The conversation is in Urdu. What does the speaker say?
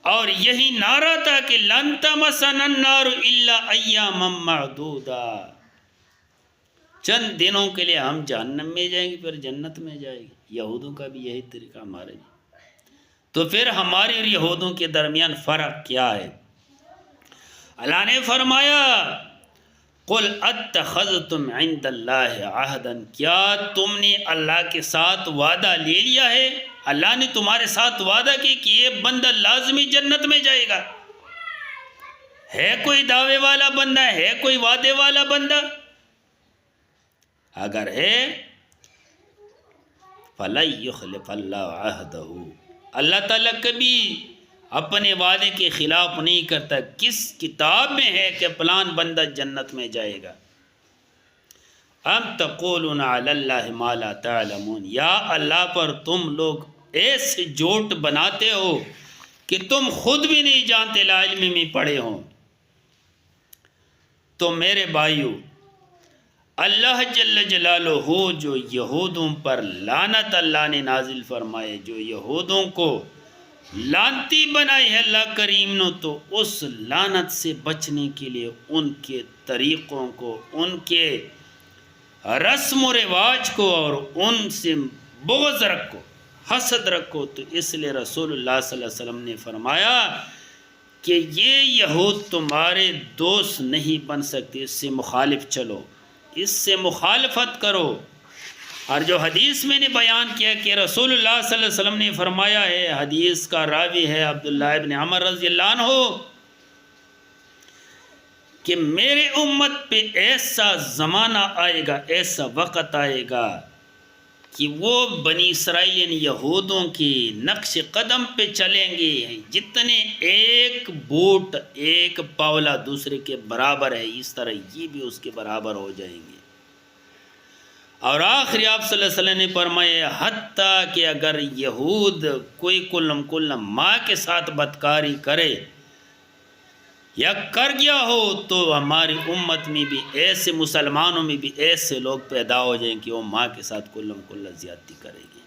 اور یہی نعرہ تھا کہ لن تمسنا النار الا ایاما معدودا، چند دنوں کے لیے ہم جہنم میں جائیں گے پھر جنت میں جائیں گے۔ یہودوں کا بھی یہی طریقہ ہمارے بھی۔ تو پھر ہمارے اور یہودوں کے درمیان فرق کیا ہے؟ اللہ نے فرمایا قل اتخذتم عند اللہ عہدا، کیا تم نے اللہ کے ساتھ وعدہ لے لیا ہے؟ اللہ نے تمہارے ساتھ وعدہ کی کہ یہ بندہ لازمی جنت میں جائے گا؟ ہے کوئی دعوے والا بندہ، ہے کوئی وعدے والا بندہ؟ اگر ہے فَلَن يُخْلِفَ اللَّهُ عَهْدَهُ، اللہ تعالیٰ کبھی اپنے وعدے کے خلاف نہیں کرتا۔ کس کتاب میں ہے کہ فلان بندہ جنت میں جائے گا؟ ام تقولون علی اللہ ما لا تعلمون، یا اللہ پر تم لوگ ایسے جھوٹ بناتے ہو کہ تم خود بھی نہیں جانتے، لا علم میں پڑھے ہوں۔ تو میرے بھائیو، اللہ جل جلالہ جو یہودوں پر لعنت اللہ نے نازل فرمائے، جو یہودوں کو لعنتی بنائی ہے اللہ کریم نے، تو اس لعنت سے بچنے کے لیے ان کے طریقوں کو، ان کے رسم و رواج کو اور ان سے بغض رکھو، حسد رکھو۔ تو اس لیے رسول اللہ صلی اللہ علیہ وسلم نے فرمایا کہ یہ یہود تمہارے دوست نہیں بن سکتے، اس سے مخالف چلو، اس سے مخالفت کرو۔ اور جو حدیث میں نے بیان کیا کہ رسول اللہ صلی اللہ علیہ وسلم نے فرمایا ہے، حدیث کا راوی ہے عبداللہ ابن عمر رضی اللہ عنہ، کہ میرے امت پہ ایسا زمانہ آئے گا، ایسا وقت آئے گا کہ وہ بنی اسرائیل یعنی یہودوں کی نقش قدم پہ چلیں گے، جتنے ایک بوٹ ایک پاولا دوسرے کے برابر ہے، اس طرح یہ بھی اس کے برابر ہو جائیں گے۔ اور آخری آپ صلی اللہ علیہ وسلم نے فرمایا حتیٰ کہ اگر یہود کوئی کلم ماں کے ساتھ بدکاری کرے یا کر گیا ہو، تو ہماری امت میں بھی ایسے، مسلمانوں میں بھی ایسے لوگ پیدا ہو جائیں کہ وہ ماں کے ساتھ کلم زیادتی کرے گی۔